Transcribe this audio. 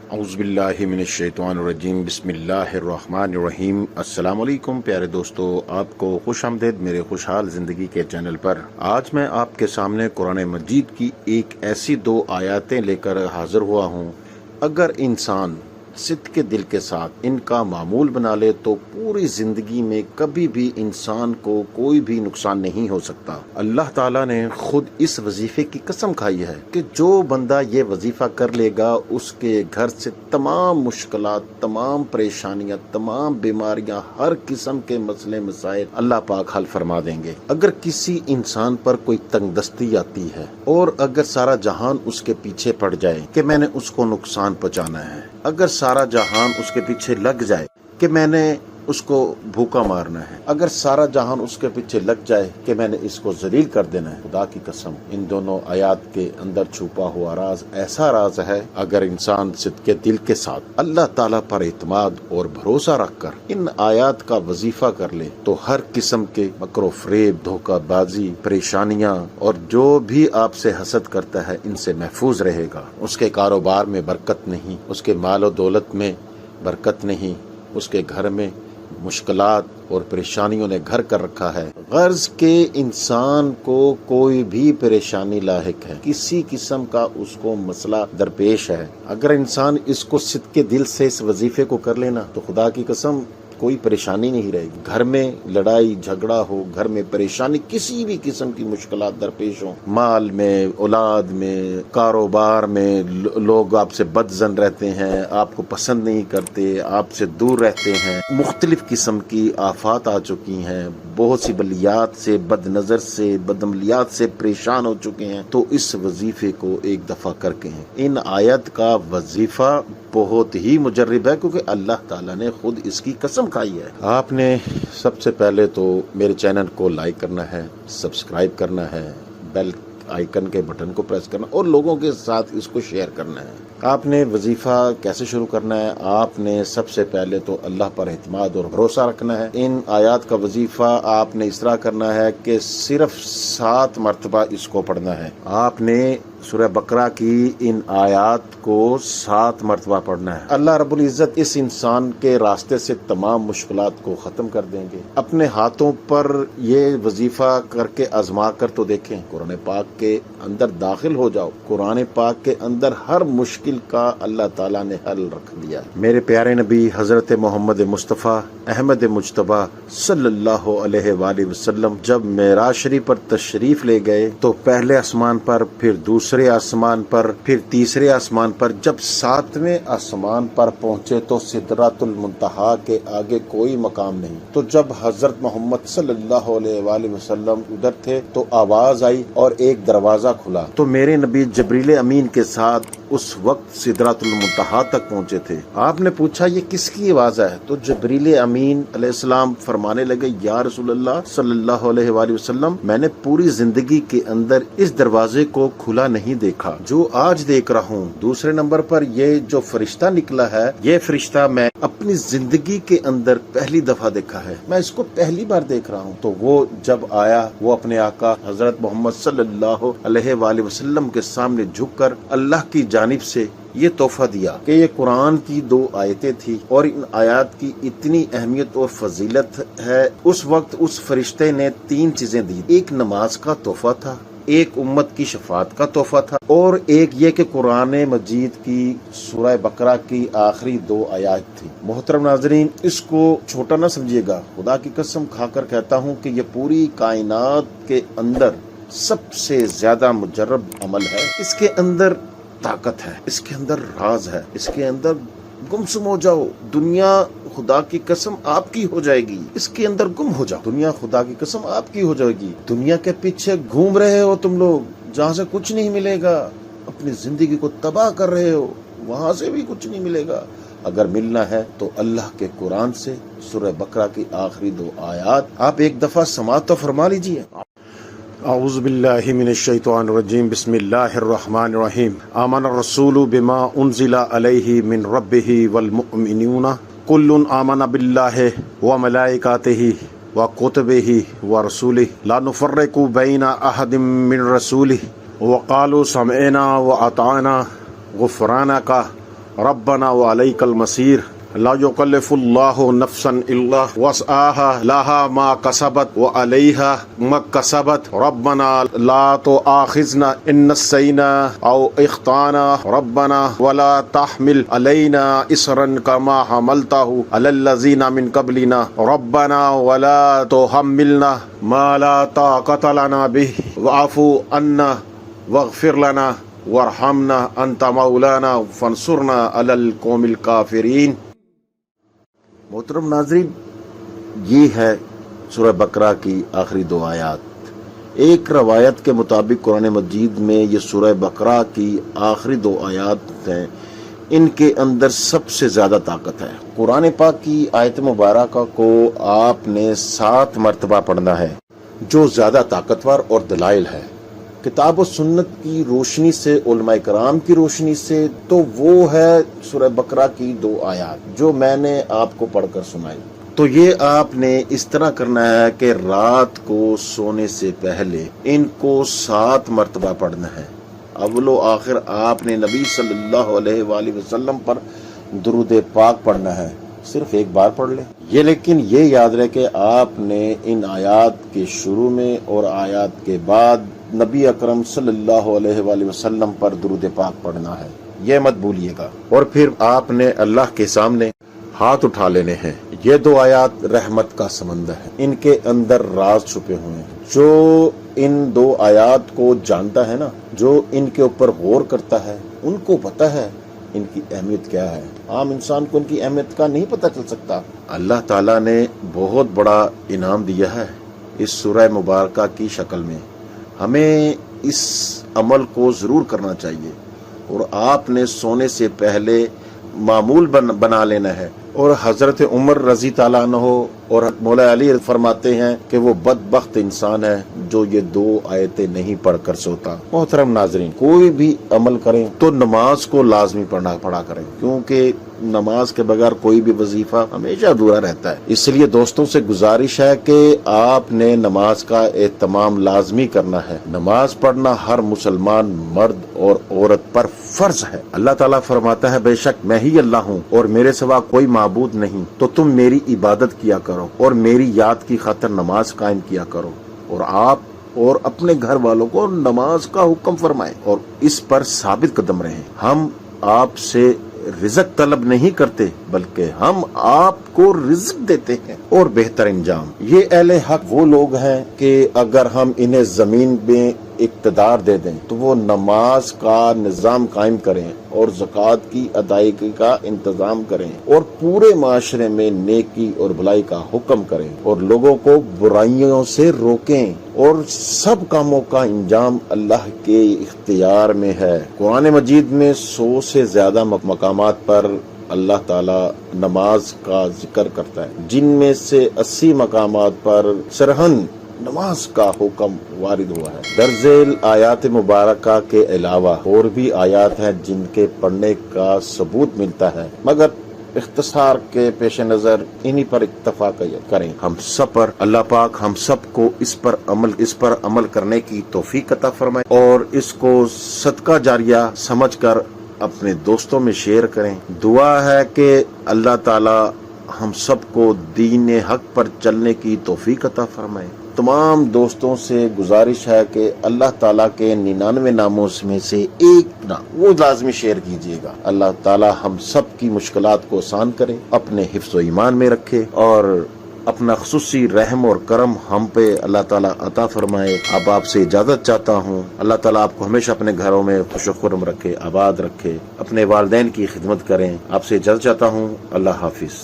اعوذ باللہ من الشیطان الرجیم، بسم اللہ الرحمن الرحیم۔ السلام علیکم پیارے دوستو، آپ کو خوش آمدید میرے خوشحال زندگی کے چینل پر۔ آج میں آپ کے سامنے قرآن مجید کی ایک ایسی دو آیاتیں لے کر حاضر ہوا ہوں۔ اگر انسان صدق کے دل کے ساتھ ان کا معمول بنا لے تو پوری زندگی میں کبھی بھی انسان کو کوئی بھی نقصان نہیں ہو سکتا۔ اللہ تعالیٰ نے خود اس وظیفے کی قسم کھائی ہے کہ جو بندہ یہ وظیفہ کر لے گا اس کے گھر سے تمام مشکلات، تمام پریشانیاں، تمام بیماریاں، ہر قسم کے مسئلے مسائل اللہ پاک حل فرما دیں گے۔ اگر کسی انسان پر کوئی تنگ دستی آتی ہے اور اگر سارا جہان اس کے پیچھے پڑ جائے کہ میں نے اس کو نقصان پہنچانا ہے، اگر سارا جہان اس کے پیچھے لگ جائے کہ میں نے اس کو بھوکا مارنا ہے، اگر سارا جہان اس کے پیچھے لگ جائے کہ میں نے اس کو ذلیل کر دینا ہے، خدا کی قسم ان دونوں آیات کے اندر چھپا ہوا راز ایسا راز ہے۔ اگر انسان صدق دل کے ساتھ اللہ تعالیٰ پر اعتماد اور بھروسہ رکھ کر ان آیات کا وظیفہ کر لے تو ہر قسم کے مکر و فریب، دھوکہ بازی، پریشانیاں اور جو بھی آپ سے حسد کرتا ہے ان سے محفوظ رہے گا۔ اس کے کاروبار میں برکت نہیں، اس کے مال و دولت میں برکت نہیں، اس کے گھر میں مشکلات اور پریشانیوں نے گھر کر رکھا ہے۔ غرض کہ انسان کو کوئی بھی پریشانی لاحق ہے، کسی قسم کا اس کو مسئلہ درپیش ہے، اگر انسان اس کو صدق کے دل سے اس وظیفے کو کر لینا تو خدا کی قسم کوئی پریشانی نہیں رہے گی۔ گھر میں لڑائی جھگڑا ہو، گھر میں پریشانی، کسی بھی قسم کی مشکلات درپیش ہوں، مال میں، اولاد میں، کاروبار میں، لوگ آپ سے بد ظن رہتے ہیں، آپ کو پسند نہیں کرتے، آپ سے دور رہتے ہیں، مختلف قسم کی آفات آ چکی ہیں، بہت سی بلیات سے، بد نظر سے، بدعملیات سے پریشان ہو چکے ہیں، تو اس وظیفے کو ایک دفعہ کر کے ہیں۔ ان آیت کا وظیفہ بہت ہی مجرب ہے کیونکہ اللہ تعالیٰ نے خود اس کی قسم کھائی ہے۔ آپ نے سب سے پہلے تو میرے چینل کو لائک کرنا ہے، سبسکرائب کرنا ہے، بیل آئیکن کے بٹن کو پریس کرنا اور لوگوں کے ساتھ اس کو شیئر کرنا ہے۔ آپ نے وظیفہ کیسے شروع کرنا ہے؟ آپ نے سب سے پہلے تو اللہ پر اعتماد اور بھروسہ رکھنا ہے۔ ان آیات کا وظیفہ آپ نے اس طرح کرنا ہے کہ صرف 7 مرتبہ اس کو پڑھنا ہے۔ آپ نے سورہ بقرہ کی ان آیات کو 7 مرتبہ پڑھنا ہے۔ اللہ رب العزت اس انسان کے راستے سے تمام مشکلات کو ختم کر دیں گے۔ اپنے ہاتھوں پر یہ وظیفہ کر کے آزما کر تو دیکھیں، قرآن پاک کے اندر داخل ہو جاؤ، قرآن پاک کے اندر ہر مشکل کا اللہ تعالیٰ نے حل رکھ دیا۔ میرے پیارے نبی حضرت محمد مصطفیٰ احمد مجتبی صلی اللہ علیہ وآلہ وسلم جب معراج شریف پر تشریف لے گئے تو پہلے آسمان پر، پھر دوسرے آسمان پر، پھر تیسرے آسمان پر، جب 7ویں آسمان پر پہنچے تو سدرۃ المنتہا کے آگے کوئی مقام نہیں۔ تو جب حضرت محمد صلی اللہ علیہ وآلہ وسلم ادھر تھے تو آواز آئی اور ایک دروازہ کھلا، تو میرے نبی جبریل امین کے ساتھ اس وقت سدرۃ المنتہا تک پہنچے تھے۔ آپ نے پوچھا یہ کس کی آواز ہے؟ تو جبریل امین علیہ السلام فرمانے لگے، یا رسول اللہ صلی اللہ علیہ وآلہ وسلم، میں نے پوری زندگی کے اندر اس دروازے کو کھلا نہیں دیکھا جو آج دیکھ رہا ہوں۔ دوسرے نمبر پر یہ جو فرشتہ نکلا ہے، یہ فرشتہ میں اپنی زندگی کے اندر پہلی دفعہ دیکھا ہے، میں اس کو پہلی بار دیکھ رہا ہوں۔ تو وہ جب آیا، وہ اپنے آقا حضرت محمد صلی اللہ علیہ وآلہ وسلم کے سامنے جھک کر اللہ کی جانب سے یہ تحفہ دیا کہ یہ قرآن کی 2 آیتیں تھی اور ان آیات کی اتنی اہمیت اور فضیلت ہے۔ اس وقت اس فرشتے نے 3 چیزیں دی، ایک نماز کا تحفہ تھا، ایک امت کی شفاعت کا تحفہ تھا، اور ایک یہ کہ قرآن مجید کی سورہ بقرہ کی آخری 2 آیات تھی۔ محترم ناظرین، اس کو چھوٹا نہ سمجھیے گا، خدا کی قسم کھا کر کہتا ہوں کہ یہ پوری کائنات کے اندر سب سے زیادہ مجرب عمل ہے۔ اس کے اندر طاقت ہے، اس کے اندر راز ہے، اس کے اندر گمسم ہو جاؤ، دنیا خدا کی قسم آپ کی ہو جائے گی۔ اس کے اندر گم ہو جاؤ، دنیا خدا کی قسم آپ کی ہو جائے گی۔ دنیا کے پیچھے گھوم رہے ہو تم لوگ جہاں سے کچھ نہیں ملے گا، اپنی زندگی کو تباہ کر رہے ہو، وہاں سے بھی کچھ نہیں ملے گا۔ اگر ملنا ہے تو اللہ کے قرآن سے سورہ بقرہ کی آخری 2 آیات آپ ایک دفعہ سماعت تو فرما لیجیے۔ اعوذ باللہ من الشیطان الرجیم، بسم اللہ الرحمن الرحیم۔ آمن الرسول بما انزل علیہ من ربہ والمؤمنون کل آمن باللہ وملائکتہ وکتبہ ورسلہ لا نفرق بین احد من رسولہ وقالوا سمعنا واطعنا غفرانک ربنا وعلیک المصیر لا یکلف اللہ نفسا الا وسعها لها ما کسبت وعلیہا ما اکتسبت ربنا لا تؤاخذنا ان نسینا او اخطانا ربنا ولا تحمل علینا اصرا كما حملته على الذین من قبلنا ربنا ولا تحملنا ما لا طاقة لنا به واعف عنا واغفر لنا وارحمنا انت مولانا فانصرنا علی القوم الکافرین۔ محترم ناظرین، یہ ہے سورہ بقرہ کی آخری 2 آیات۔ ایک روایت کے مطابق قرآن مجید میں یہ سورہ بقرہ کی آخری 2 آیات ہیں، ان کے اندر سب سے زیادہ طاقت ہے۔ قرآن پاک کی آیت مبارکہ کو آپ نے 7 مرتبہ پڑھنا ہے، جو زیادہ طاقتور اور دلائل ہے کتاب و سنت کی روشنی سے، علماء کرام کی روشنی سے، تو وہ ہے سورہ بقرہ کی 2 آیات جو میں نے آپ کو پڑھ کر سنائی۔ تو یہ آپ نے اس طرح کرنا ہے کہ رات کو سونے سے پہلے ان کو 7 مرتبہ پڑھنا ہے۔ اول و آخر آپ نے نبی صلی اللہ علیہ وآلہ وسلم پر درود پاک پڑھنا ہے، صرف ایک بار پڑھ لیں یہ، لیکن یہ یاد رہے کہ آپ نے ان آیات کے شروع میں اور آیات کے بعد نبی اکرم صلی اللہ علیہ وآلہ وسلم پر درود پاک پڑھنا ہے، یہ مت بھولیے گا۔ اور پھر آپ نے اللہ کے سامنے ہاتھ اٹھا لینے ہیں۔ یہ 2 آیات رحمت کا سمندر ہے، ان کے اندر راز چھپے ہوئے ہیں۔ جو ان 2 آیات کو جانتا ہے نا، جو ان کے اوپر غور کرتا ہے، ان کو پتہ ہے ان کی اہمیت کیا ہے۔ عام انسان کو ان کی اہمیت کا نہیں پتہ چل سکتا۔ اللہ تعالیٰ نے بہت بڑا انعام دیا ہے اس سورہ مبارکہ کی شکل میں، ہمیں اس عمل کو ضرور کرنا چاہیے، اور آپ نے سونے سے پہلے معمول بنا لینا ہے۔ اور حضرت عمر رضی تعالیٰ عنہ اور مولا علی فرماتے ہیں کہ وہ بدبخت انسان ہے جو یہ 2 آیتیں نہیں پڑھ کر سوتا۔ محترم ناظرین، کوئی بھی عمل کریں تو نماز کو لازمی پڑھا کریں، کیونکہ نماز کے بغیر کوئی بھی وظیفہ ہمیشہ ادھورا رہتا ہے۔ اس لیے دوستوں سے گزارش ہے کہ آپ نے نماز کا اہتمام لازمی کرنا ہے۔ نماز پڑھنا ہر مسلمان مرد اور عورت پر فرض ہے۔ اللہ تعالیٰ فرماتا ہے، بے شک میں ہی اللہ ہوں اور میرے سوا کوئی معبود نہیں، تو تم میری عبادت کیا کرو اور میری یاد کی خاطر نماز قائم کیا کرو، اور آپ اور اپنے گھر والوں کو نماز کا حکم فرمائیں اور اس پر ثابت قدم رہیں۔ ہم آپ سے رزق طلب نہیں کرتے، بلکہ ہم آپ کو رزق دیتے ہیں اور بہتر انجام۔ یہ اہل حق وہ لوگ ہیں کہ اگر ہم انہیں زمین میں اقتدار دے دیں تو وہ نماز کا نظام قائم کریں اور زکوٰۃ کی ادائیگی کا انتظام کریں اور پورے معاشرے میں نیکی اور بھلائی کا حکم کریں اور لوگوں کو برائیوں سے روکیں، اور سب کاموں کا انجام اللہ کے اختیار میں ہے۔ قرآن مجید میں 100 سے زیادہ مقامات پر اللہ تعالی نماز کا ذکر کرتا ہے، جن میں سے 80 مقامات پر سرہن نماز کا حکم وارد ہوا ہے۔ درذیل آیات مبارکہ کے علاوہ اور بھی آیات ہیں جن کے پڑھنے کا ثبوت ملتا ہے، مگر اختصار کے پیش نظر انہی پر اکتفا کریں۔ ہم سب پر اللہ پاک ہم سب کو اس پر عمل کرنے کی توفیق عطا فرمائے اور اس کو صدقہ جاریہ سمجھ کر اپنے دوستوں میں شیئر کریں۔ دعا ہے کہ اللہ تعالی ہم سب کو دین حق پر چلنے کی توفیق عطا فرمائے۔ تمام دوستوں سے گزارش ہے کہ اللہ تعالیٰ کے 99 ناموں میں سے ایک نام وہ لازمی شیئر کیجیے گا۔ اللہ تعالیٰ ہم سب کی مشکلات کو آسان کرے، اپنے حفظ و ایمان میں رکھے اور اپنا خصوصی رحم اور کرم ہم پہ اللہ تعالیٰ عطا فرمائے۔ اب آپ سے اجازت چاہتا ہوں۔ اللہ تعالیٰ آپ کو ہمیشہ اپنے گھروں میں خوش و خرم رکھے، آباد رکھے، اپنے والدین کی خدمت کریں۔ آپ سے اجازت چاہتا ہوں۔ اللہ حافظ۔